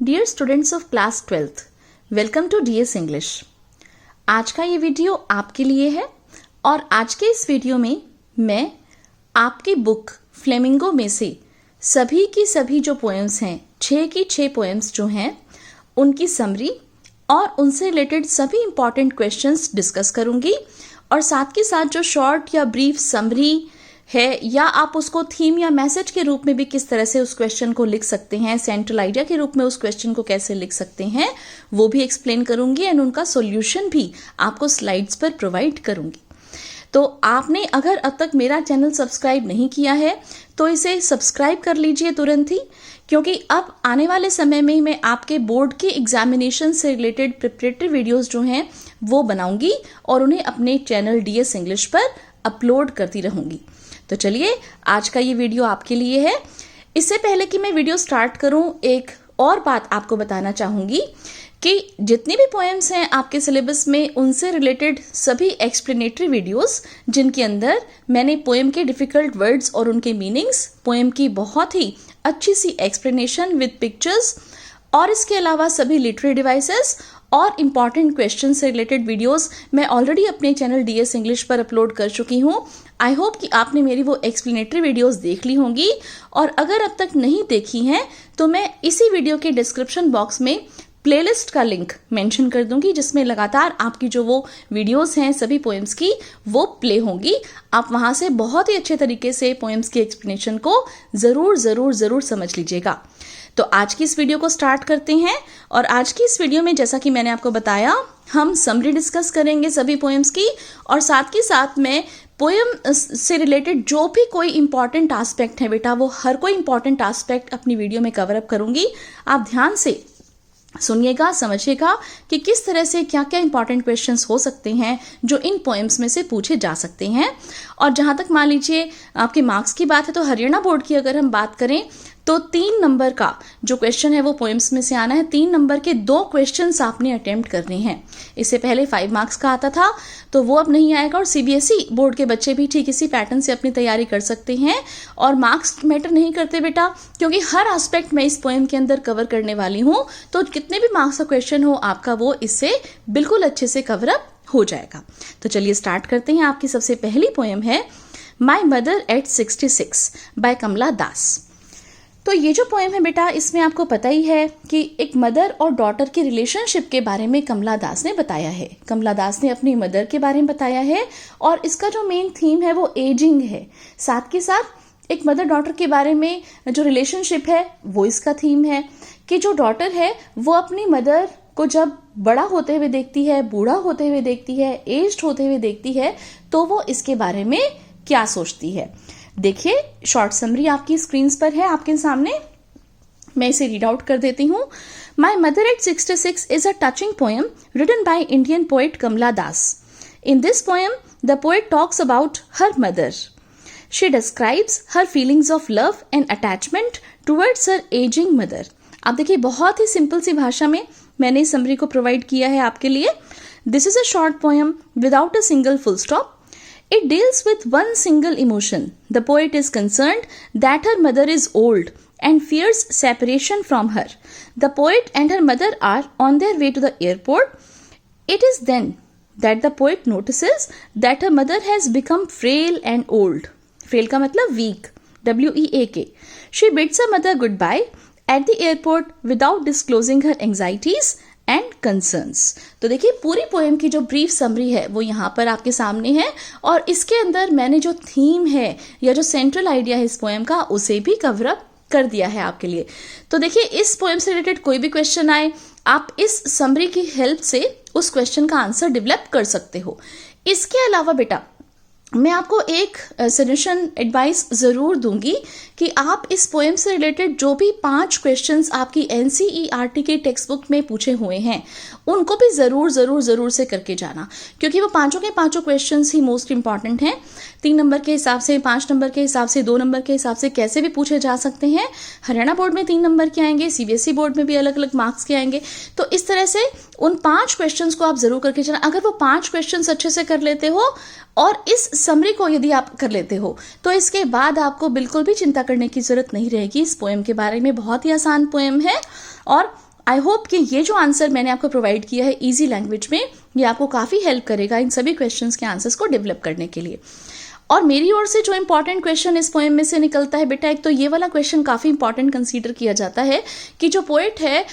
Dear students of class 12th, welcome to DS English. आज का ये वीडियो आपके लिए है और आज के इस वीडियो में मैं आपकी बुक फ्लेमिंगो में से सभी की सभी जो पोएम्स हैं, 6 की 6 पोएम्स जो हैं, उनकी समरी और उनसे रिलेटेड सभी इंपॉर्टेंट क्वेश्चंस डिस्कस करूंगी और साथ के साथ जो शॉर्ट या ब्रीफ समरी है या आप उसको थीम या मैसेज के रूप में भी किस तरह से उस क्वेश्चन को लिख सकते हैं, सेंट्रल आइडिया के रूप में उस क्वेश्चन को कैसे लिख सकते हैं, वो भी एक्सप्लेन करूंगी एंड उनका सॉल्यूशन भी आपको स्लाइड्स पर प्रोवाइड करूंगी। तो आपने अगर अब तक मेरा चैनल सब्सक्राइब नहीं किया है तो इसे सब्सक्राइब कर लीजिए तुरंत ही, क्योंकि अब आने वाले समय में मैं आपके बोर्ड के एग्जामिनेशन से रिलेटेड प्रिपरेटरी वीडियोस जो हैं वो बनाऊंगी और उन्हें अपने चैनल डीएस इंग्लिश पर अपलोड करती रहूंगी। तो चलिए, आज का ये वीडियो आपके लिए है। इससे पहले कि मैं वीडियो स्टार्ट करूं, एक और बात आपको बताना चाहूंगी कि जितनी भी पोएम्स हैं आपके सिलेबस में, उनसे रिलेटेड सभी एक्सप्लेनेटरी वीडियोस जिनके अंदर मैंने पोएम के डिफिकल्ट वर्ड्स और उनके मीनिंग्स, पोएम की बहुत ही अच्छी सी एक्सप्लेनेशन विद पिक्चर्स और इसके अलावा सभी लिटरेरी डिवाइसेस और इम्पॉर्टेंट क्वेश्चन से रिलेटेड वीडियोस मैं ऑलरेडी अपने चैनल डीएस इंग्लिश पर अपलोड कर चुकी हूँ। आई होप कि आपने मेरी वो एक्सप्लेनेटरी वीडियोस देख ली होंगी, और अगर अब तक नहीं देखी हैं तो मैं इसी वीडियो के डिस्क्रिप्शन बॉक्स में प्लेलिस्ट का लिंक मेंशन कर दूंगी, जिसमें लगातार आपकी जो वो वीडियोस हैं सभी पोएम्स की वो प्ले होंगी। आप वहां से बहुत ही अच्छे तरीके से पोएम्स की एक्सप्लेनेशन को जरूर समझ लीजिएगा। तो आज की इस वीडियो को स्टार्ट करते हैं और आज की इस वीडियो में, जैसा कि मैंने आपको बताया, हम समरी डिस्कस करेंगे सभी पोएम्स की और साथ के साथ मैं पोएम से रिलेटेड जो भी कोई इंपॉर्टेंट एस्पेक्ट है बेटा, वो हर कोई इंपॉर्टेंट एस्पेक्ट अपनी वीडियो में कवर अप करूंगी। आप ध्यान से सुनिएगा, समझिएगा कि किस तरह से क्या क्या इंपॉर्टेंट क्वेश्चंस हो सकते हैं जो इन पोएम्स में से पूछे जा सकते हैं। और जहां तक मान लीजिए आपके मार्क्स की बात है, तो हरियाणा बोर्ड की अगर हम बात करें तो 3 नंबर का जो क्वेश्चन है वो पोएम्स में से आना है। 3 नंबर के 2 क्वेश्चंस आपने अटेम्प्ट करने हैं। इससे पहले 5 मार्क्स का आता था तो वो अब नहीं आएगा, और सीबीएसई बोर्ड के बच्चे भी ठीक इसी पैटर्न से अपनी तैयारी कर सकते हैं। और मार्क्स मैटर नहीं करते बेटा, क्योंकि हर एस्पेक्ट मैं इस पोएम के अंदर कवर करने वाली हूँ, तो कितने भी मार्क्स का क्वेश्चन हो आपका वो इससे बिल्कुल अच्छे से कवर अप हो जाएगा। तो चलिए स्टार्ट करते हैं। आपकी सबसे पहली पोएम है माई मदर एट 66 बाय कमला दास। तो ये जो पोएम है बेटा, इसमें आपको पता ही है कि एक मदर और डॉटर के रिलेशनशिप के बारे में कमला दास ने बताया है। कमला दास ने अपनी मदर के बारे में बताया है और इसका जो मेन थीम है वो एजिंग है। साथ के साथ एक मदर डॉटर के बारे में जो रिलेशनशिप है वो इसका थीम है कि जो डॉटर है वो अपनी मदर को जब बड़ा होते हुए देखती है, बूढ़ा होते हुए देखती है, एज्ड होते हुए देखती है, तो वो इसके बारे में क्या सोचती है। देखिए, शॉर्ट समरी आपकी स्क्रीन पर है आपके सामने, मैं इसे रीड आउट कर देती हूँ। My mother at 66 is a touching poem written by Indian poet Kamala Das. In this poem the poet talks about her mother. She describes her feelings of love and attachment towards her ageing mother. आप देखिए, बहुत ही simple सी भाषा में मैंने इस summary को provide किया है आपके लिए। This is a short poem without a single full stop. It deals with one single emotion. The poet is concerned that her mother is old and fears separation from her. The poet and her mother are on their way to the airport. It is then that the poet notices that her mother has become frail and old. Frail का मतलब weak. W-E-A-K. She bids her mother goodbye at the airport without disclosing her anxieties and concerns. तो देखिए, पूरी poem की जो brief summary है वो यहाँ पर आपके सामने है और इसके अंदर मैंने जो थीम है या जो सेंट्रल आइडिया है इस पोएम का, उसे भी कवर अप कर दिया है आपके लिए। तो देखिए, इस पोएम से रिलेटेड कोई भी क्वेश्चन आए, आप इस समरी की हेल्प से उस क्वेश्चन का आंसर डेवलप कर सकते हो। इसके अलावा बेटा, मैं आपको एक सजेशन एडवाइस जरूर दूंगी कि आप इस पोएम से रिलेटेड जो भी 5 क्वेश्चंस आपकी एनसीईआरटी के टेक्स्ट बुक में पूछे हुए हैं उनको भी जरूर से करके जाना, क्योंकि वो पांचों के पांचों क्वेश्चंस ही मोस्ट इंपॉर्टेंट हैं। 3 नंबर के हिसाब से, 5 नंबर के हिसाब से, 2 नंबर के हिसाब से कैसे भी पूछे जा सकते हैं। हरियाणा बोर्ड में 3 नंबर के आएंगे, सीबीएसई बोर्ड में भी अलग अलग मार्क्स के आएंगे। तो इस तरह से उन 5 क्वेश्चंस को आप जरूर करके जाना। अगर वो 5 क्वेश्चंस अच्छे से कर लेते हो और इस समरी को यदि आप कर लेते हो तो इसके बाद आपको बिल्कुल भी चिंता करने की जरूरत नहीं रहेगी इस पोएम के बारे में। बहुत ही आसान पोएम है और आई होप कि ये जो आंसर मैंने आपको प्रोवाइड किया है इजी लैंग्वेज में, ये आपको काफ़ी हेल्प करेगा इन सभी क्वेश्चंस के आंसर्स को डेवलप करने के लिए। और मेरी ओर से जो इंपॉर्टेंट क्वेश्चन इस पोएम में से निकलता है बेटा, एक तो ये वाला क्वेश्चन काफ़ी इंपॉर्टेंट कंसीडर किया जाता है कि जो पोएट है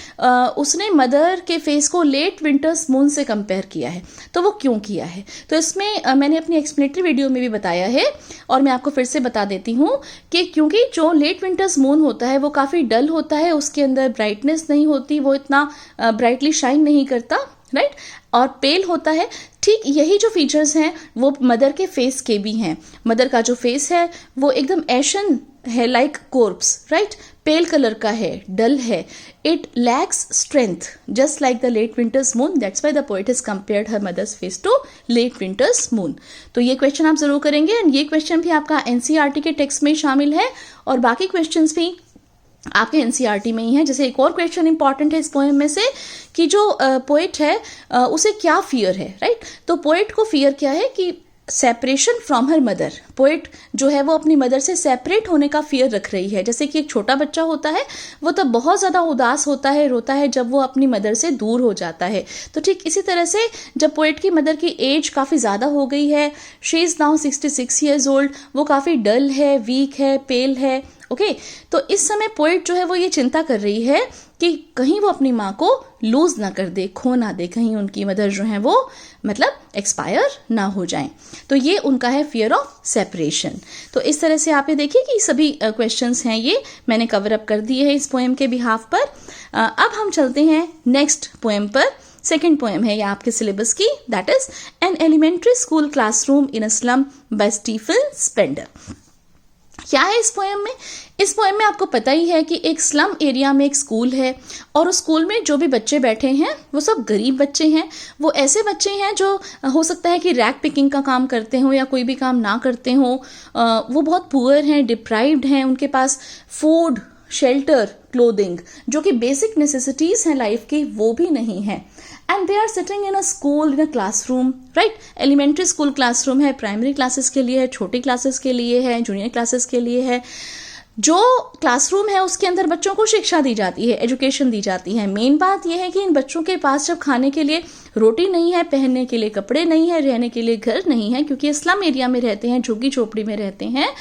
उसने मदर के फेस को लेट विंटर्स मून से कंपेयर किया है, तो वो क्यों किया है? तो इसमें मैंने अपनी एक्सप्लेनेटरी वीडियो में भी बताया है और मैं आपको फिर से बता देती हूँ कि क्योंकि जो लेट विंटर्स मून होता है वो काफ़ी डल होता है, उसके अंदर ब्राइटनेस नहीं होती, वो इतना ब्राइटली शाइन नहीं करता, राइट, और पेल होता है। ठीक यही जो फीचर्स हैं वो मदर के फेस के भी हैं। मदर का जो फेस है वो एकदम एशन है, like corpse, right, pale colour का है, डल है, it lacks strength just like the late winter's moon, that's why the poet has compared her mother's face to late winter's moon. तो ये क्वेश्चन आप जरूर करेंगे एंड ये क्वेश्चन भी आपका एनसीईआरटी के टेक्स्ट में शामिल है और बाकी क्वेश्चंस भी आपके एनसीईआरटी में ही है। जैसे एक और क्वेश्चन इंपॉर्टेंट है इस पोएम में से कि जो पोएट है उसे क्या फियर है, राइट। तो पोएट को फियर क्या है कि separation from her mother. Poet जो है वो अपनी मदर से सेपरेट होने का फियर रख रही है। जैसे कि एक छोटा बच्चा होता है वो तब बहुत ज़्यादा उदास होता है, रोता है जब वो अपनी मदर से दूर हो जाता है। तो ठीक इसी तरह से जब पोएट की मदर की एज काफ़ी ज़्यादा हो गई है, she is now 66 years old, वो काफ़ी डल है, वीक है, पेल है, ओके तो इस समय पोएट जो है वो ये चिंता कर रही है कि कहीं वो अपनी माँ को लूज ना कर दे, खो ना दे, कहीं उनकी मदर जो है वो मतलब एक्सपायर ना हो जाएं। तो ये उनका है फियर ऑफ सेपरेशन। तो इस तरह से आप ये देखिए कि सभी क्वेश्चंस हैं ये मैंने कवर अप कर दिए हैं इस पोएम के बिहाफ पर। अब हम चलते हैं नेक्स्ट पोएम पर। सेकेंड पोएम है ये आपके सिलेबस की, that is an elementary school classroom in a slum by Stephen Spender. क्या है इस पोएम में? इस पोएम में आपको पता ही है कि एक स्लम एरिया में एक स्कूल है और उस स्कूल में जो भी बच्चे बैठे हैं वो सब गरीब बच्चे हैं। वो ऐसे बच्चे हैं जो हो सकता है कि रैक पिकिंग का काम करते हों या कोई भी काम ना करते हों। वो बहुत पुअर हैं, डिप्राइव्ड हैं, उनके पास फूड, शेल्टर, क्लोथिंग जो कि बेसिक नेसेसिटीज हैं लाइफ की वो भी नहीं है। And they are sitting in a school, in a classroom, right. Elementary school classroom है, प्राइमरी क्लासेस के लिए है, छोटी क्लासेस के लिए है, जूनियर क्लासेस के लिए है। जो क्लासरूम है उसके अंदर बच्चों को शिक्षा दी जाती है, एजुकेशन दी जाती है। मेन बात यह है कि इन बच्चों के पास जब खाने के लिए रोटी नहीं है, पहनने के लिए कपड़े नहीं है, रहने के लिए घर नहीं है, क्योंकि स्लम एरिया में रहते हैं, झुग्गी झोपड़ी में रहते हैं,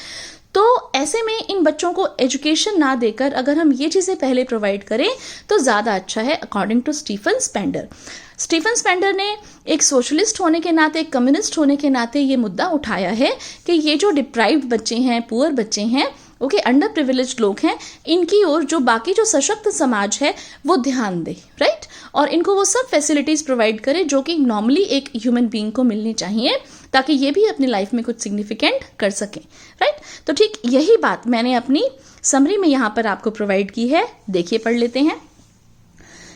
तो ऐसे में इन बच्चों को एजुकेशन ना देकर अगर हम ये चीज़ें पहले प्रोवाइड करें तो ज़्यादा अच्छा है, according to Stephen Spender. Stephen Spender ने एक सोशलिस्ट होने के नाते, एक कम्युनिस्ट होने के नाते ये मुद्दा उठाया है कि ये जो डिप्राइव्ड बच्चे हैं, पुअर बच्चे हैं, ओके, अंडर प्रिविलेज्ड लोग हैं, इनकी ओर जो बाकी जो सशक्त समाज है वो ध्यान दे, राइट, और इनको वो सब फैसिलिटीज प्रोवाइड करे जो कि नॉर्मली एक ह्यूमन बीइंग को मिलनी चाहिए ताकि ये भी अपनी लाइफ में कुछ सिग्निफिकेंट कर सकें, राइट। तो ठीक यही बात मैंने अपनी समरी में यहाँ पर आपको प्रोवाइड की है। देखिए, पढ़ लेते हैं।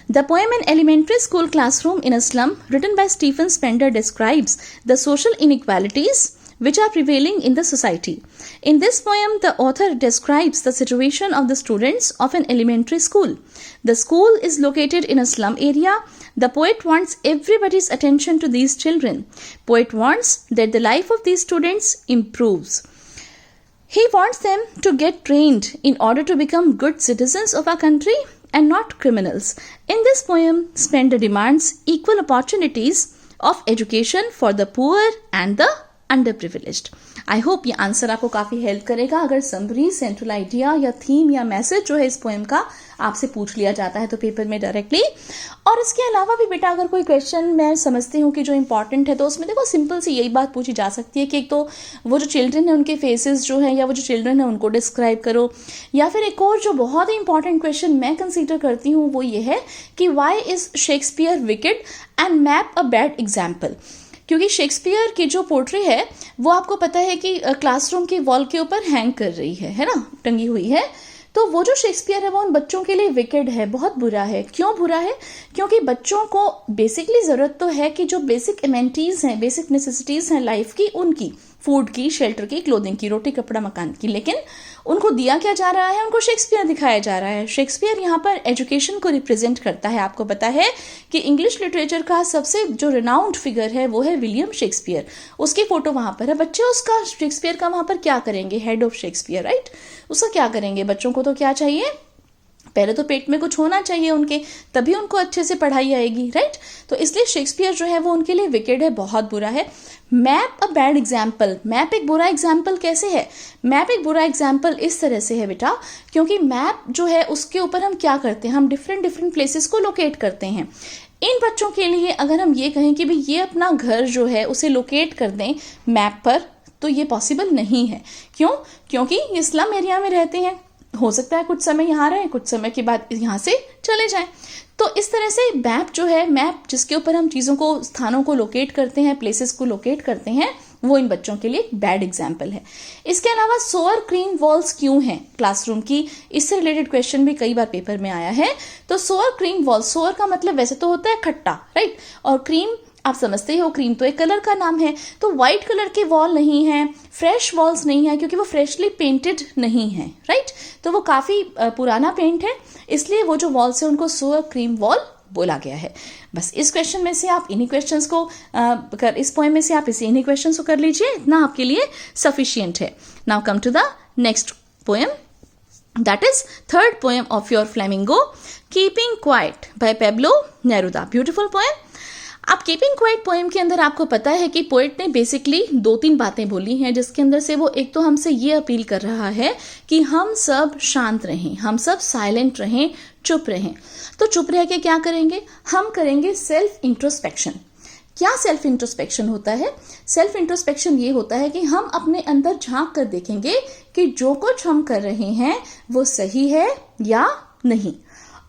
The poem An Elementary School Classroom in a Slum, written by Stephen Spender, describes the social inequalities which are prevailing in the society. In this poem, the author describes the situation of the students of an elementary school. The school is located in a slum area. The poet wants everybody's attention to these children. Poet wants that the life of these students improves. He wants them to get trained in order to become good citizens of our country and not criminals. In this poem, Spender demands equal opportunities of education for the poor and the underprivileged. I hope ये answer आपको काफ़ी help करेगा अगर summary, central idea या theme या message जो है इस पोएम का आपसे पूछ लिया जाता है तो पेपर में डायरेक्टली। और इसके अलावा भी बेटा अगर कोई क्वेश्चन मैं समझती हूँ कि जो इंपॉर्टेंट है तो उसमें देखो सिंपल सी यही बात पूछी जा सकती है कि एक तो वो जो चिल्ड्रन है उनके फेसेस जो है या वो जो चिल्ड्रन है उनको डिस्क्राइब करो, या फिर एक और जो बहुत ही इंपॉर्टेंट क्वेश्चन मैं कंसिडर करती हूँ वो ये है कि why is Shakespeare wicked and map a bad example. क्योंकि शेक्सपियर की जो पोट्री है वो आपको पता है कि क्लासरूम की वॉल के ऊपर हैंग कर रही है ना, टंगी हुई है। तो वो जो शेक्सपियर है वो उन बच्चों के लिए विकेड है, बहुत बुरा है। क्यों बुरा है? क्योंकि बच्चों को बेसिकली ज़रूरत तो है कि जो बेसिक एमेनिटीज़ हैं, बेसिक नेसेसिटीज़ हैं लाइफ की, उनकी फूड की, शेल्टर की, क्लोथिंग की, रोटी कपड़ा मकान की, लेकिन उनको दिया क्या जा रहा है? उनको शेक्सपियर दिखाया जा रहा है। शेक्सपियर यहाँ पर एजुकेशन को रिप्रेजेंट करता है। आपको पता है कि इंग्लिश लिटरेचर का सबसे जो रिनाउंड फिगर है वो है विलियम शेक्सपियर। उसकी फोटो वहाँ पर है। बच्चे उसका शेक्सपियर का वहाँ पर क्या करेंगे? Head of Shakespeare, right. उसका क्या करेंगे? बच्चों को तो क्या चाहिए? पहले तो पेट में कुछ होना चाहिए उनके, तभी उनको अच्छे से पढ़ाई आएगी, राइट। तो इसलिए शेक्सपियर जो है वो उनके लिए विकेड है, बहुत बुरा है। Map a bad example, map एक बुरा एग्जाम्पल कैसे है? मैप एक बुरा एग्जाम्पल इस तरह से है बेटा, क्योंकि मैप जो है उसके ऊपर हम क्या करते हैं, हम डिफरेंट डिफरेंट प्लेसेस को लोकेट करते हैं। इन बच्चों के लिए अगर हम ये कहें कि भाई ये अपना घर जो है उसे लोकेट कर दें मैप पर, तो ये पॉसिबल नहीं है। क्यों? क्योंकि ये स्लम एरिया में रहते हैं, हो सकता है कुछ समय यहाँ रहे, कुछ समय के बाद यहाँ से चले जाएं। तो इस तरह से मैप जो है, मैप जिसके ऊपर हम चीज़ों को, स्थानों को लोकेट करते हैं, प्लेसेस को लोकेट करते हैं, वो इन बच्चों के लिए एक बैड एग्जाम्पल है। इसके अलावा सोअर क्लीन वॉल्स क्यों हैं क्लासरूम की, इससे रिलेटेड क्वेश्चन भी कई बार पेपर में आया है। तो सोअर क्रीम वॉल्स, सोअर का मतलब वैसे तो होता है खट्टा, राइट, और क्रीम आप समझते ही हो, क्रीम तो एक कलर का नाम है। तो व्हाइट कलर के वॉल नहीं है, फ्रेश वॉल्स नहीं है, क्योंकि वो फ्रेशली पेंटेड नहीं है, राइट। तो वो काफ़ी पुराना पेंट है, इसलिए वो जो वॉल्स है उनको सोअर क्रीम वॉल बोला गया है। बस इस क्वेश्चन में से आप इन्हीं क्वेश्चंस को इस पोएम में से आप इन्हीं क्वेश्चंस को कर लीजिए, इतना आपके लिए सफिशिएंट है। Now come to the next poem, that is third poem of your Flamingo, keeping quiet by Pablo Neruda. Beautiful poem. अब कीपिंग क्वाइट पोएम के अंदर आपको पता है कि पोएट ने बेसिकली 2-3 बातें बोली हैं, जिसके अंदर से वो एक तो हमसे ये अपील कर रहा है कि हम सब शांत रहें, हम सब साइलेंट रहें, चुप रहें। तो चुप रह के क्या करेंगे? हम करेंगे सेल्फ इंट्रोस्पेक्शन। क्या सेल्फ इंट्रोस्पेक्शन होता है? सेल्फ इंट्रोस्पेक्शन ये होता है कि हम अपने अंदर झांक कर देखेंगे कि जो कुछ हम कर रहे हैं वो सही है या नहीं,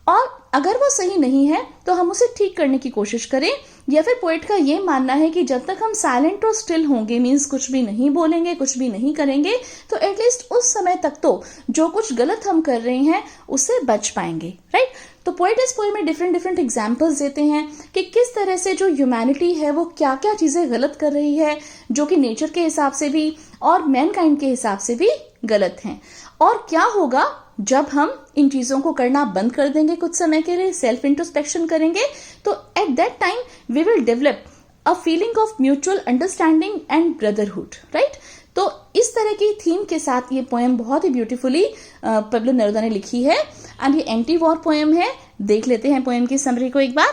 और अगर वो सही नहीं है तो हम उसे ठीक करने की कोशिश करें। या फिर पोएट का ये मानना है कि जब तक हम साइलेंट और स्टिल होंगे, मीन्स कुछ भी नहीं बोलेंगे, कुछ भी नहीं करेंगे, तो एटलीस्ट उस समय तक तो जो कुछ गलत हम कर रहे हैं उससे बच पाएंगे, राइट। तो पोएट इस पोएम में डिफरेंट डिफरेंट एग्जाम्पल्स देते हैं कि किस तरह से जो ह्यूमैनिटी है वो क्या क्या चीजें गलत कर रही है, जो कि नेचर के हिसाब से भी और मैनकाइंड के हिसाब से भी गलत हैं, और क्या होगा जब हम इन चीजों को करना बंद कर देंगे, कुछ समय के लिए सेल्फ इंट्रोस्पेक्शन करेंगे। तो at that time we will develop a feeling of mutual understanding and brotherhood, right. तो इस तरह की थीम के साथ ये पोएम बहुत ही ब्यूटीफुली पेब्लो नेरुदा ने लिखी है, एंड ये एंटी वॉर पोएम है। देख लेते हैं पोएम की समरी को एक बार।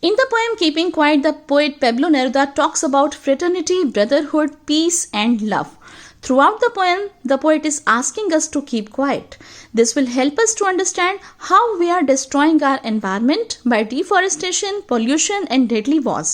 In the poem Keeping Quiet, the poet Pablo Neruda talks about fraternity, brotherhood, peace, and love. Throughout the poem, the poet is asking us to keep quiet. This will help us to understand how we are destroying our environment by deforestation, pollution, and deadly wars.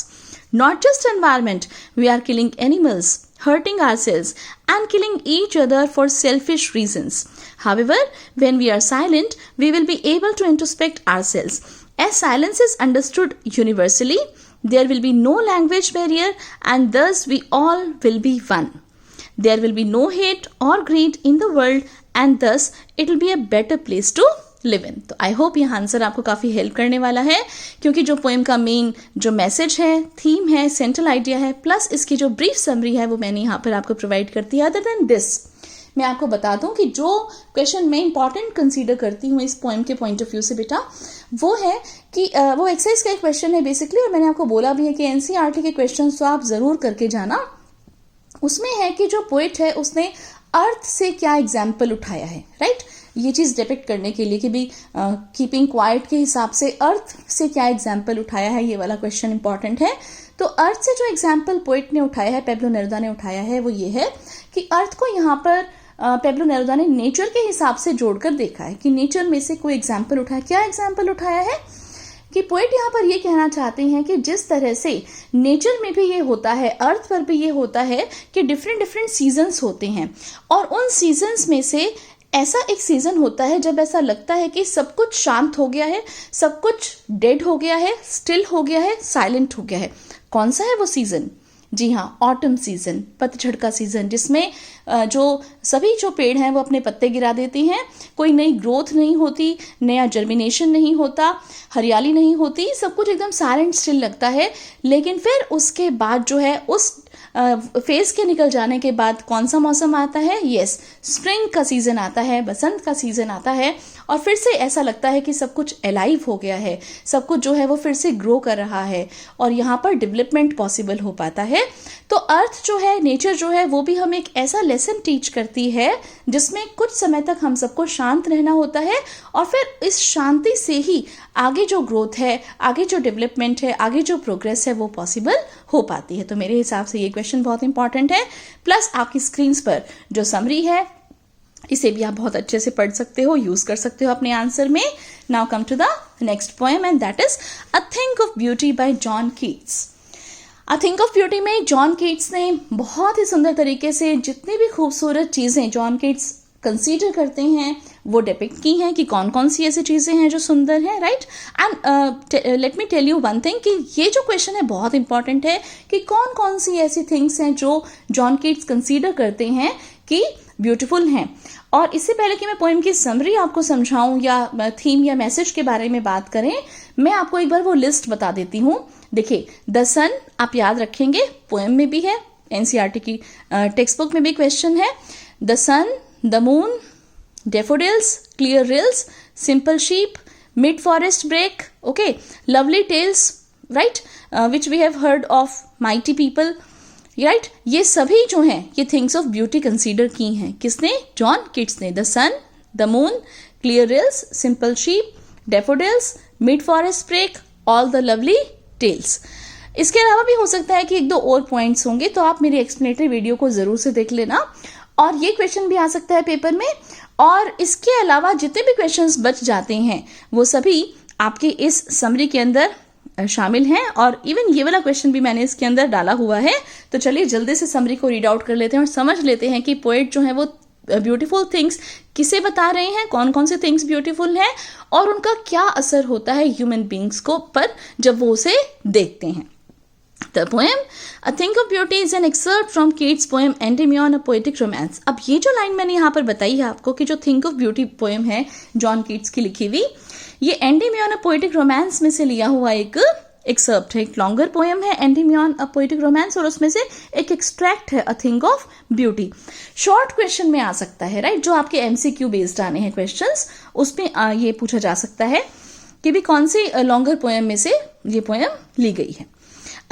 Not just environment, we are killing animals, hurting ourselves, and killing each other for selfish reasons. However, when we are silent, we will be able to introspect ourselves. As silence is understood universally, there will be no language barrier, and thus we all will be one. There will be no hate or greed in the world, and thus it will be a better place to live in. तो I hope यह answer आपको काफ़ी help करने वाला है, क्योंकि जो poem का मेन जो मैसेज है, थीम है, सेंट्रल आइडिया है, प्लस इसकी जो ब्रीफ समरी है वो मैंने यहाँ पर आपको प्रोवाइड करती है। अदर देन दिस मैं आपको बता दूं कि जो क्वेश्चन मैं इंपॉर्टेंट कंसीडर करती हूँ इस पोएम के पॉइंट ऑफ व्यू से बेटा, वो है कि वो एक्सरसाइज का एक क्वेश्चन है बेसिकली, और मैंने आपको बोला भी है कि एनसीईआरटी के क्वेश्चन तो आप ज़रूर करके जाना। उसमें है कि जो पोएट है उसने अर्थ से क्या एग्जाम्पल उठाया है, राइट। ये चीज़ डिपिक्ट करने के लिए कि भी कीपिंग क्वाइट के हिसाब से अर्थ से क्या एग्जाम्पल उठाया है, ये वाला क्वेश्चन इंपॉर्टेंट है। तो अर्थ से जो एग्जाम्पल पोएट ने उठाया है, पेब्लो नेरुदा ने उठाया है, वो ये है कि अर्थ को यहाँ पर पेब्लो नेरुदा ने नेचर के हिसाब से जोड़कर देखा है कि नेचर में से कोई एग्जाम्पल उठाया। क्या एग्जाम्पल उठाया है कि पोएट यहाँ पर ये कहना चाहते हैं कि जिस तरह से नेचर में भी ये होता है, अर्थ पर भी ये होता है कि डिफरेंट डिफरेंट सीजन्स होते हैं, और उन सीजन्स में से ऐसा एक सीजन होता है जब ऐसा लगता है कि सब कुछ शांत हो गया है, सब कुछ डेड हो गया है, स्टिल हो गया है, साइलेंट हो गया है। कौन सा है वो सीजन? जी हाँ, ऑटम सीजन, पतझड़ का सीजन, जिसमें जो सभी जो पेड़ हैं वो अपने पत्ते गिरा देते हैं, कोई नई ग्रोथ नहीं होती, नया जर्मिनेशन नहीं होता, हरियाली नहीं होती, सब कुछ एकदम साइलेंट स्टिल लगता है। लेकिन फिर उसके बाद जो है उस फेज के निकल जाने के बाद कौन सा मौसम आता है? यस, स्प्रिंग का सीजन आता है, बसंत का सीजन आता है, और फिर से ऐसा लगता है कि सब कुछ अलाइव हो गया है, सब कुछ जो है वो फिर से ग्रो कर रहा है और यहाँ पर डेवलपमेंट पॉसिबल हो पाता है। तो अर्थ जो है, नेचर जो है, वो भी हमें एक ऐसा लेसन टीच करती है जिसमें कुछ समय तक हम सबको शांत रहना होता है, और फिर इस शांति से ही आगे जो ग्रोथ है, आगे जो डेवलपमेंट है, आगे जो प्रोग्रेस है, वो पॉसिबल हो पाती है। तो मेरे हिसाब से ये क्वेश्चन बहुत इंपॉर्टेंट है। प्लस आपकी स्क्रीन्स पर जो समरी है, इसे भी आप बहुत अच्छे से पढ़ सकते हो, यूज कर सकते हो अपने आंसर में। Now come to the next poem and that is a thing of beauty by John Keats. A thing of beauty में जॉन कीट्स ने बहुत ही सुंदर तरीके से जितनी भी खूबसूरत चीजें जॉन कीट्स कंसीडर करते हैं वो डिपिक्ट की हैं कि कौन कौन सी ऐसी चीजें हैं जो सुंदर हैं, राइट। And let me tell you one thing कि ये जो क्वेश्चन है बहुत इंपॉर्टेंट है कि कौन कौन सी ऐसी थिंग्स हैं जो जॉन कीट्स कंसीडर करते हैं कि ब्यूटीफुल हैं। और इससे पहले कि मैं पोएम की समरी आपको समझाऊं या थीम या मैसेज के बारे में बात करें, मैं आपको एक बार वो लिस्ट बता देती हूँ। देखिए, द सन आप याद रखेंगे, पोएम में भी है, एनसीईआरटी की टेक्स्ट बुक में भी क्वेश्चन है। The sun, the moon, daffodils, clear rills, simple sheep, mid forest break, okay, lovely tales, right, which we have heard of mighty people, right। ये सभी जो हैं ये थिंग्स ऑफ ब्यूटी कंसीडर की हैं। किसने? जॉन कीट्स ने। The sun, the moon, clear rills, simple sheep, daffodils, mid forest brake, all the lovely tales. इसके अलावा भी हो सकता है कि एक दो और पॉइंट्स होंगे, तो आप मेरी एक्सप्लेनेटरी वीडियो को जरूर से देख लेना, और ये क्वेश्चन भी आ सकता है पेपर में। और इसके अलावा जितने भी क्वेश्चंस बच जाते हैं वो सभी आपके इस समरी के अंदर शामिल हैं, और इवन ये वाला क्वेश्चन भी मैंने इसके अंदर डाला हुआ है। तो चलिए जल्दी से समरी को रीड आउट कर लेते हैं और समझ लेते हैं कि पोएट जो है वो ब्यूटीफुल थिंग्स किसे बता रहे हैं, कौन कौन से थिंग्स ब्यूटीफुल हैं, और उनका क्या असर होता है ह्यूमन बींग्स को पर जब वो उसे देखते हैं। The poem A Think of Beauty is an excerpt from Keats' poem Endymion, a Poetic Romance। अब ये जो लाइन मैंने यहाँ पर बताई है आपको कि जो थिंक ऑफ ब्यूटी पोएम है जॉन कीट्स की लिखी हुई, ये Endymion, a Poetic Romance में से लिया हुआ एक एक्सर्प्ट है। एक लॉन्गर पोएम है Endymion, a Poetic Romance, और उसमें से एक एक्सट्रैक्ट है A Think of Beauty। Short question में आ सकता है, राइट, जो आपके एमसीक्यू बेस्ड आने हैं क्वेश्चंस, उसमें ये पूछा जा सकता है कि भी कौन सी लॉन्गर पोएम में से ये पोएम ली गई है।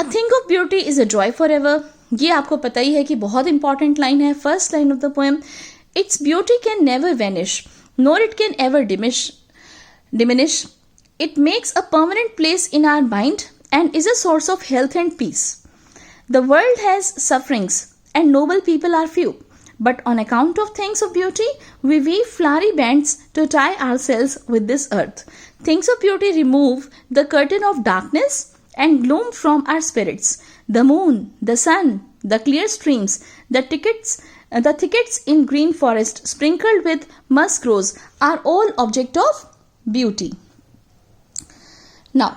A think of beauty is a joy forever। ये आपको पता ही है कि बहुत इंपॉर्टेंट लाइन है, first line of the poem. Its beauty can never vanish, nor it can ever diminish. It makes a permanent place in our mind and is a source of health and peace. The world has sufferings and noble people are few, but on account of things of beauty, we weave flowery bands to tie ourselves with this earth. Things of beauty remove the curtain of darkness and gloom from our spirits. The moon, the sun, the clear streams, the thickets in green forest sprinkled with musk rose are all object of beauty. Now,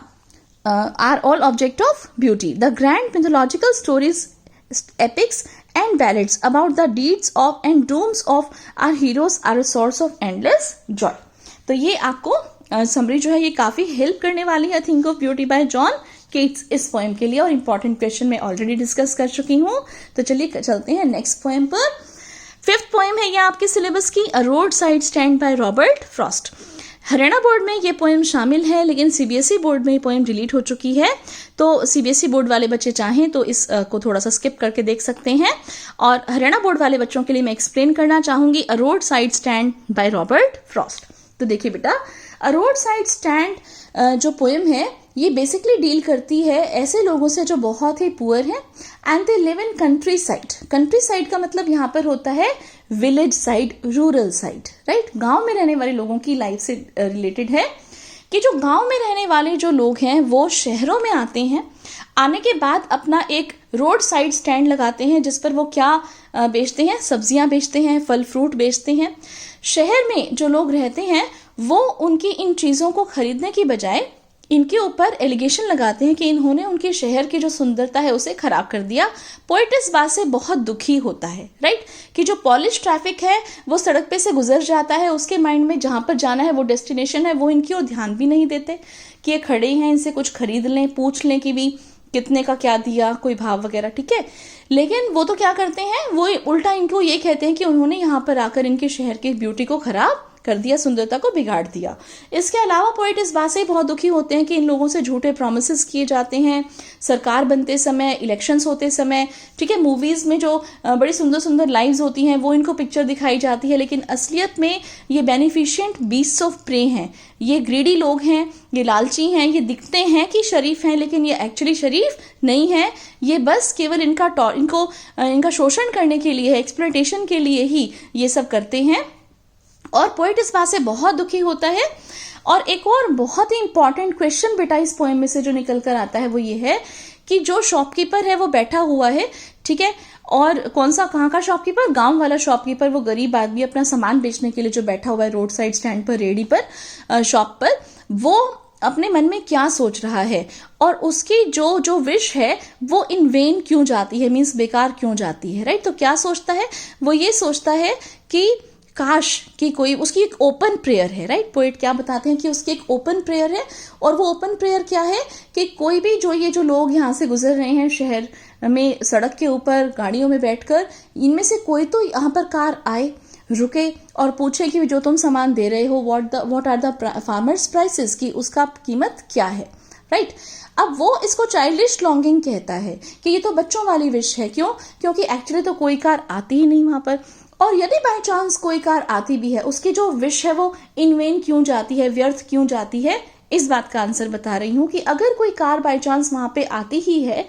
are all object of beauty. The grand mythological stories, epics and ballads about the deeds of and dooms of our heroes are a source of endless joy. तो ये आपको summary जो है ये काफी help करने वाली है think of beauty by John Keats इस पोएम के लिए, और इंपॉर्टेंट क्वेश्चन मैं ऑलरेडी डिस्कस कर चुकी हूँ। तो चलिए चलते हैं नेक्स्ट पोएम पर। फिफ्थ पोएम है ये आपके सिलेबस की, a roadside stand by Robert Frost. Haryana board में ये पोएम शामिल है, लेकिन सीबीएसई बोर्ड में ये पोएम डिलीट हो चुकी है। तो सीबीएसई बोर्ड वाले बच्चे चाहें तो इस को थोड़ा सा स्किप करके देख सकते हैं, और हरियाणा बोर्ड वाले बच्चों के लिए मैं एक्सप्लेन करना चाहूंगी a roadside stand by Robert Frost. तो देखिए बेटा, अ रोड साइड स्टैंड जो पोएम है ये बेसिकली डील करती है ऐसे लोगों से जो बहुत ही पुअर हैं and they live in country side. Country side का मतलब यहाँ पर होता है village side, rural side, right. गांव में रहने वाले लोगों की लाइफ से रिलेटेड है कि जो गांव में रहने वाले जो लोग हैं वो शहरों में आते हैं, आने के बाद अपना एक रोड साइड स्टैंड लगाते हैं जिस पर वो क्या बेचते हैं, सब्जियां बेचते हैं, फल फ्रूट बेचते हैं। शहर में जो लोग रहते हैं वो उनकी इन चीज़ों को खरीदने की बजाय इनके ऊपर एलिगेशन लगाते हैं कि इन्होंने उनके शहर की जो सुंदरता है उसे खराब कर दिया। पोएट इस बात से बहुत दुखी होता है, राइट, कि जो पॉलिश ट्रैफिक है वो सड़क पे से गुजर जाता है, उसके माइंड में जहां पर जाना है वो डेस्टिनेशन है, वो इनकी ओर ध्यान भी नहीं देते कि ये खड़े हैं, इनसे कुछ खरीद लें, पूछ लें कि भी कितने का क्या दिया, कोई भाव वगैरह, ठीक है। लेकिन वो तो क्या करते हैं, वो उल्टा इनको ये कहते हैं कि उन्होंने यहाँ पर आकर इनके शहर की ब्यूटी को खराब कर दिया, सुंदरता को बिगाड़ दिया। इसके अलावा पोएट इस बात से बहुत दुखी होते हैं कि इन लोगों से झूठे प्रॉमिसेस किए जाते हैं सरकार बनते समय, इलेक्शंस होते समय, ठीक है। मूवीज में जो बड़ी सुंदर सुंदर लाइव्स होती हैं वो इनको पिक्चर दिखाई जाती है, लेकिन असलियत में ये बेनिफिशिएंट बीस्ट्स ऑफ प्रे हैं, ये ग्रीडी लोग हैं, ये लालची हैं, ये दिखते हैं कि शरीफ हैं लेकिन ये एक्चुअली शरीफ नहीं है। ये बस केवल इनका शोषण करने के लिए, एक्सप्लॉयटेशन के लिए ही ये सब करते हैं। और पोएट इस बात से बहुत दुखी होता है। और एक और बहुत ही इंपॉर्टेंट क्वेश्चन बेटा इस पोएम में से जो निकल कर आता है वो ये है कि जो शॉपकीपर है वो बैठा हुआ है, ठीक है, और कहाँ का शॉपकीपर, गांव वाला शॉपकीपर, वो गरीब आदमी अपना सामान बेचने के लिए जो बैठा हुआ है रोड साइड स्टैंड पर, रेडी पर, शॉप पर, वो अपने मन में क्या सोच रहा है और उसकी जो विश है वो इन वेन क्यों जाती है, मीन्स बेकार क्यों जाती है, राइट। तो क्या सोचता है, वो ये सोचता है कि काश कि कोई, उसकी एक ओपन प्रेयर है, राइट। पोएट क्या बताते हैं कि उसकी एक ओपन प्रेयर है, और वो ओपन प्रेयर क्या है कि कोई भी ये जो लोग यहाँ से गुजर रहे हैं शहर में सड़क के ऊपर गाड़ियों में बैठकर, इनमें से कोई तो यहाँ पर कार आए, रुके और पूछे कि जो तुम सामान दे रहे हो what are the farmers prices, की उसका कीमत क्या है, राइट। अब वो इसको चाइल्डिश लॉन्गिंग कहता है कि ये तो बच्चों वाली विश है। क्यों? क्योंकि एक्चुअली तो कोई कार आती ही नहीं वहां पर, और यदि बाय चांस कोई कार आती भी है, उसकी जो विश है वो इन वेन क्यों जाती है, व्यर्थ क्यों जाती है। इस बात का आंसर बता रही हूं कि अगर कोई कार बाय चांस वहां पे आती ही है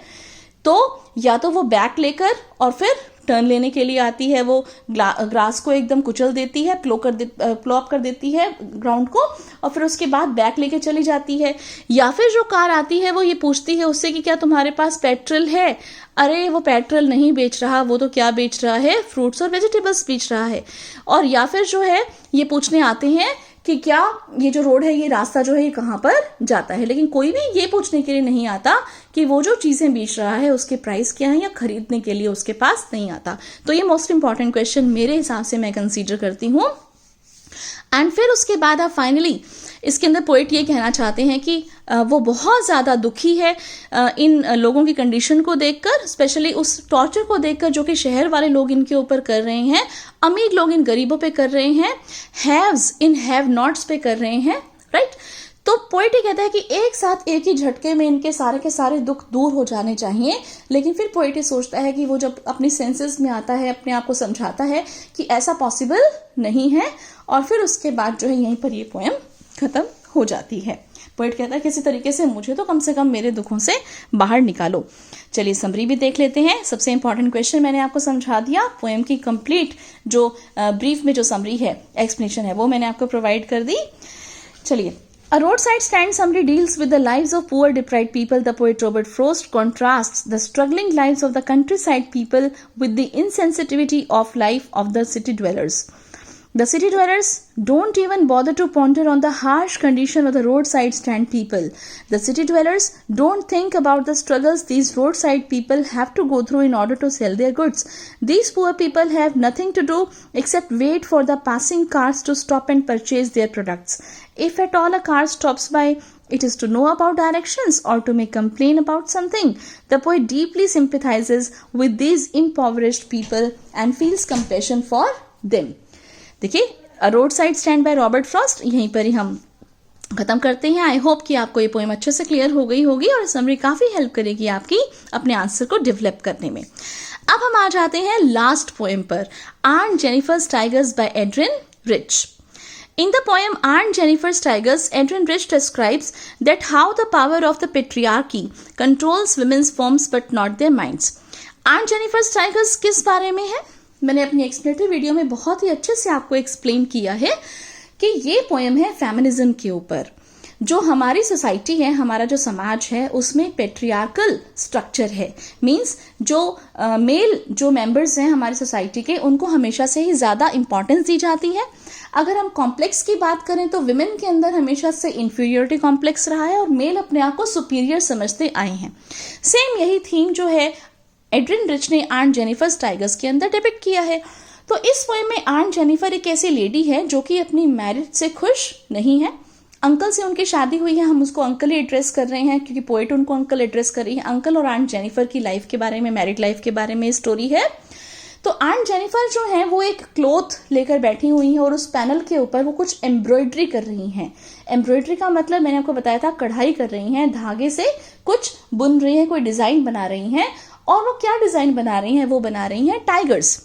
तो या तो वो बैक लेकर और फिर टर्न लेने के लिए आती है, वो ग्रास को एकदम कुचल देती है, प्लो अप कर देती है ग्राउंड को, और फिर उसके बाद बैक लेके चली जाती है। या फिर जो कार आती है वो ये पूछती है उससे कि क्या तुम्हारे पास पेट्रोल है। अरे वो पेट्रोल नहीं बेच रहा, वो तो क्या बेच रहा है, फ्रूट्स और वेजिटेबल्स बेच रहा है। और या फिर जो है ये पूछने आते हैं कि क्या ये जो रोड है, ये रास्ता जो है ये कहाँ पर जाता है, लेकिन कोई भी ये पूछने के लिए नहीं आता कि वो जो चीजें बेच रहा है उसके प्राइस क्या है, या खरीदने के लिए उसके पास नहीं आता। तो ये मोस्ट इंपॉर्टेंट क्वेश्चन मेरे हिसाब से मैं कंसीडर करती हूँ। एंड फिर उसके बाद आप फाइनली इसके अंदर पोएट ये कहना चाहते हैं कि वो बहुत ज़्यादा दुखी है इन लोगों की कंडीशन को देखकर, स्पेशली उस टॉर्चर को देखकर जो कि शहर वाले लोग इनके ऊपर कर रहे हैं, अमीर लोग इन गरीबों पे कर रहे हैं, हैव्स इन हैव नॉट्स पे कर रहे हैं, राइट। तो पोएट ये कहता है कि एक साथ एक ही झटके में इनके सारे के सारे दुख दूर हो जाने चाहिए। लेकिन फिर पोएट ये सोचता है कि वो जब अपनी सेंसेस में आता है, अपने आप को समझाता है कि ऐसा पॉसिबल नहीं है, और फिर उसके बाद जो है यहीं पर ये पोएम खत्म हो जाती है। पोएट कहता है किसी तरीके से मुझे तो कम से कम मेरे दुखों से बाहर निकालो। चलिए समरी भी देख लेते हैं। सबसे इंपॉर्टेंट क्वेश्चन मैंने आपको समझा दिया, पोएम की कंप्लीट जो ब्रीफ में जो समरी है, एक्सप्लेनेशन है, वो मैंने आपको प्रोवाइड कर दी। चलिए, A roadside stand summary deals with the lives of poor deprived people. The poet Robert Frost contrasts the struggling lives of the countryside people with the insensitivity of life of the city dwellers. The city dwellers don't even bother to ponder on the harsh condition of the roadside stand people. The city dwellers don't think about the struggles these roadside people have to go through in order to sell their goods. These poor people have nothing to do except wait for the passing cars to stop and purchase their products. If at all a car stops by, it is to know about directions or to make complain about something. The poet deeply sympathizes with these impoverished people and feels compassion for them. देखिए, a roadside stand by Robert Frost, यहीं पर ही हम खत्म करते हैं। I hope कि आपको ये पोएम अच्छे से क्लियर हो गई होगी और समरी काफी हेल्प करेगी आपकी अपने आंसर को डेवलप करने में। अब हम आ जाते हैं लास्ट पोएम पर, aunt Jennifer's tigers by Adrienne Rich. In the poem Aunt Jennifer's Tigers, Adrian Rich describes that how the power of the patriarchy controls women's forms but not their minds. Aunt Jennifer's Tigers किस बारे में है? मैंने अपनी explanatory video में बहुत ही अच्छे से आपको एक्सप्लेन किया है कि ये पोएम है फेमिनिज्म के ऊपर। जो हमारी सोसाइटी है, हमारा जो समाज है, उसमें पेट्रियार्कल स्ट्रक्चर है। मीन्स जो मेल जो मेंबर्स हैं हमारी सोसाइटी के, उनको हमेशा से ही ज़्यादा इंपॉर्टेंस दी जाती है। अगर हम कॉम्प्लेक्स की बात करें तो विमेन के अंदर हमेशा से इंफीरियरिटी कॉम्प्लेक्स रहा है और मेल अपने आप को सुपीरियर समझते आए हैं। सेम यही थीम जो है एड्रिन रिच ने आंट जेनिफर्स टाइगर्स के अंदर डिपिक्ट किया है। तो इस पोएम में आंट जेनिफर एक ऐसी लेडी है जो कि अपनी मैरिज से खुश नहीं है, अंकल से उनकी शादी हुई है, हम उसको अंकल ही एड्रेस कर रहे हैं क्योंकि पोएट उनको अंकल एड्रेस कर रही है। अंकल और आंट जेनिफर की लाइफ के बारे में, मैरिड लाइफ के बारे में स्टोरी है। तो आंट जेनिफर जो है वो एक क्लॉथ लेकर बैठी हुई है और उस पैनल के ऊपर वो कुछ एम्ब्रॉयडरी कर रही हैं। एम्ब्रॉयडरी का मतलब मैंने आपको बताया था, कढ़ाई कर रही हैं, धागे से कुछ बुन रही हैं, कोई डिजाइन बना रही हैं। और वो क्या डिजाइन बना रही हैं? वो बना रही हैं टाइगर्स।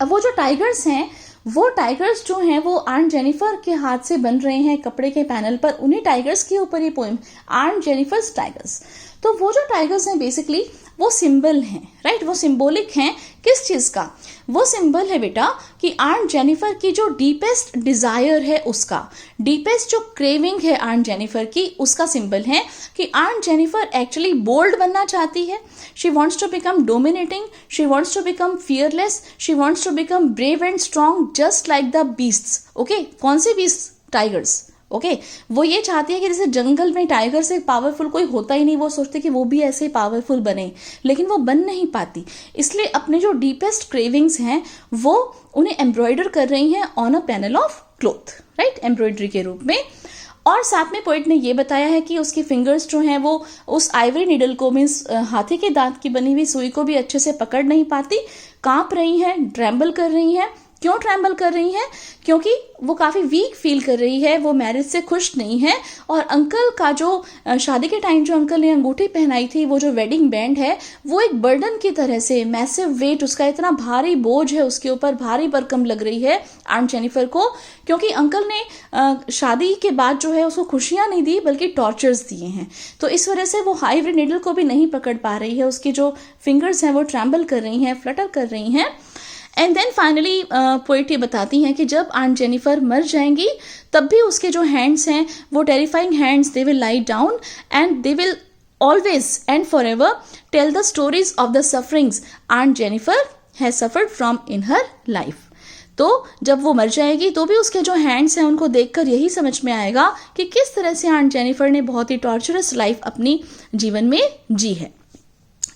अब वो जो टाइगर्स हैं, वो टाइगर्स जो हैं वो आंट जेनिफर के हाथ से बन रहे हैं कपड़े के पैनल पर। उन्हीं टाइगर्स के ऊपर ये पोएम, आंट जेनिफर्स टाइगर्स। तो वो जो टाइगर्स हैं बेसिकली वो सिंबल हैं, राइट, वो सिंबॉलिक हैं किस चीज का? वो सिंबल है बेटा कि आंट जेनिफर की जो डीपेस्ट डिजायर है, उसका डीपेस्ट जो क्रेविंग है आंट जेनिफर की, उसका सिंबल है कि आंट जेनिफर एक्चुअली बोल्ड बनना चाहती है। She wants to become dominating, she wants to become fearless, she wants to become brave and strong just like the beasts. Okay, कौन से बीस्ट? टाइगर्स। ओके, वो ये चाहती है कि जैसे जंगल में टाइगर से पावरफुल कोई होता ही नहीं, वो सोचते कि वो भी ऐसे पावरफुल बने, लेकिन वो बन नहीं पाती। इसलिए अपने जो डीपेस्ट क्रेविंग्स हैं वो उन्हें एम्ब्रॉयडर कर रही हैं on a panel of cloth, right, embroidery के रूप में। और साथ में पोएट ने ये बताया है कि उसकी फिंगर्स जो हैं वो उस आइवरी नीडल को, मीन्स हाथी के दांत की बनी हुई सुई को भी अच्छे से पकड़ नहीं पाती, कांप रही हैं, ट्रैम्बल कर रही हैं। क्यों ट्रैम्बल कर रही हैं? क्योंकि वो काफ़ी वीक फील कर रही है, वो मैरिज से खुश नहीं है। और अंकल का जो शादी के टाइम जो अंकल ने अंगूठी पहनाई थी, वो जो वेडिंग बैंड है, वो एक बर्डन की तरह से, मैसिव वेट, उसका इतना भारी बोझ है उसके ऊपर, भारी भरकम लग रही है आंट जेनिफर को, क्योंकि अंकल ने शादी के बाद जो है उसको खुशियाँ नहीं दी बल्कि टॉर्चर्स दिए हैं। तो इस वजह से वो आइवरी नीडल को भी नहीं पकड़ पा रही है, उसकी जो फिंगर्स हैं वो ट्रैम्बल कर रही हैं, फ्लटर कर रही हैं। एंड देन फाइनली पोएट ये बताती हैं कि जब आंट जेनिफर मर जाएंगी तब भी उसके जो हैंड्स हैं वो terrifying hands, they will lie down and they will always and forever tell the stories of the sufferings aunt Jennifer has suffered from in her life. तो जब वो मर जाएगी तो भी उसके जो हैंड्स हैं उनको देखकर यही समझ में आएगा कि किस तरह से आंट जेनिफर ने बहुत ही टॉर्चरस लाइफ अपनी जीवन में जी है।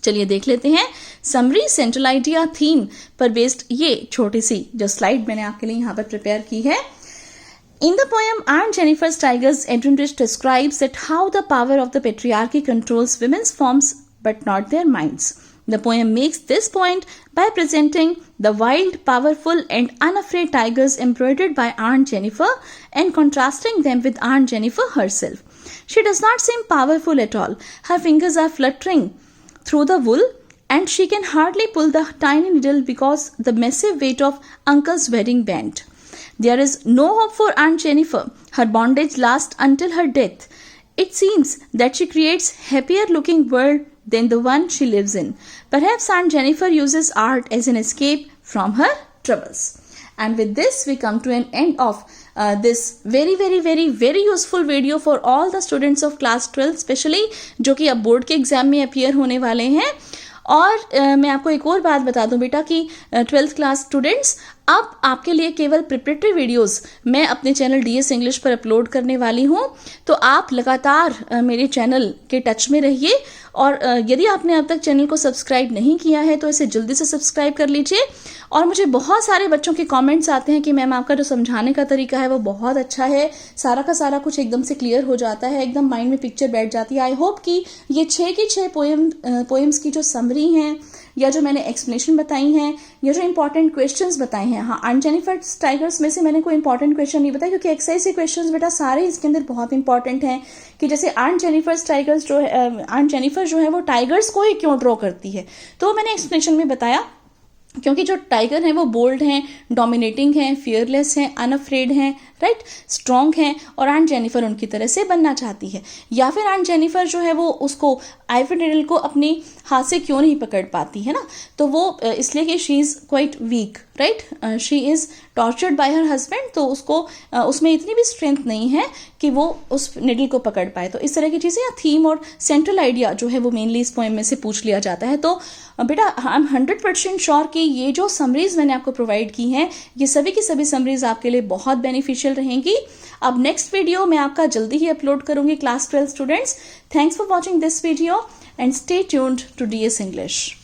चलिए देख लेते हैं समरी, सेंट्रल आइडिया, थीम पर बेस्ड ये छोटी सी जो स्लाइड मैंने आपके लिए यहाँ पर प्रिपेयर की है। In the poem, Aunt Jennifer's Tigers, Edwin describes that how the power of the patriarchy controls women's forms but not their minds. The poem makes this point by presenting the wild, powerful and unafraid tigers embroidered by Aunt Jennifer and contrasting them with Aunt Jennifer herself. She does not seem powerful at all. Her fingers are fluttering through the wool and she can hardly pull the tiny needle because the massive weight of Uncle's wedding band. There is no hope for Aunt Jennifer. Her bondage lasts until her death. It seems that she creates happier looking world than the one she lives in. Perhaps Aunt Jennifer uses art as an escape from her troubles. And with this we come to an end of this very useful video for all the students of class 12 especially जो कि अब board के exam में appear होने वाले हैं। और मैं आपको एक और बात बता दूं बेटा कि 12th क्लास स्टूडेंट्स, अब आपके लिए केवल प्रिपरेटरी वीडियोस मैं अपने चैनल डीएस इंग्लिश पर अपलोड करने वाली हूं, तो आप लगातार मेरे चैनल के टच में रहिए। और यदि आपने अब तक चैनल को सब्सक्राइब नहीं किया है तो इसे जल्दी से सब्सक्राइब कर लीजिए। और मुझे बहुत सारे बच्चों के कमेंट्स आते हैं कि मैम आपका जो समझाने का तरीका है वो बहुत अच्छा है, सारा का सारा कुछ एकदम से क्लियर हो जाता है, एकदम माइंड में पिक्चर बैठ जाती है। आई होप कि ये 6 की 6 पोएम्स की जो समरी हैं या जो मैंने एक्सप्लेनेशन बताई हैं या जो इंपॉर्टेंट क्वेश्चंस बताए हैं, हाँ आंट जेनिफर टाइगर्स में से मैंने कोई इंपॉर्टेंट क्वेश्चन नहीं बताया क्योंकि एक्सरसाइज के क्वेश्चंस बेटा सारे इसके अंदर बहुत इंपॉर्टेंट हैं। कि जैसे आंट जेनिफर टाइगर्स जो है, आंट जेनिफर जो है वो टाइगर्स को ही क्यों ड्रॉ करती है, तो मैंने एक्सप्लेनेशन में बताया क्योंकि जो टाइगर हैं वो बोल्ड हैं, डोमिनेटिंग हैं, फियरलेस हैं, अनअफ्रेड हैं, राइट, स्ट्रॉन्ग हैं, और आंट जेनिफर उनकी तरह से बनना चाहती है। या फिर आंट जेनिफर जो है वो उसको आइवरी नीडल को अपनी हाथ से क्यों नहीं पकड़ पाती है ना, तो वो इसलिए कि she is quite weak, right, she is tortured by her husband, तो उसको उसमें इतनी भी स्ट्रेंथ नहीं है कि वो उस निडल को पकड़ पाए। तो इस तरह की चीज़ें या थीम और सेंट्रल आइडिया जो है वो मेनली इस पोएम में से पूछ लिया जाता है। तो बेटा आई एम 100% श्योर कि ये जो समरीज मैंने आपको प्रोवाइड की हैं ये सभी की सभी समरीज आपके लिए बहुत बेनिफिशियल रहेंगी। अब नेक्स्ट वीडियो मैं आपका जल्दी ही अपलोड करूंगी class 12 students. Thanks for watching this video and stay tuned to DS English.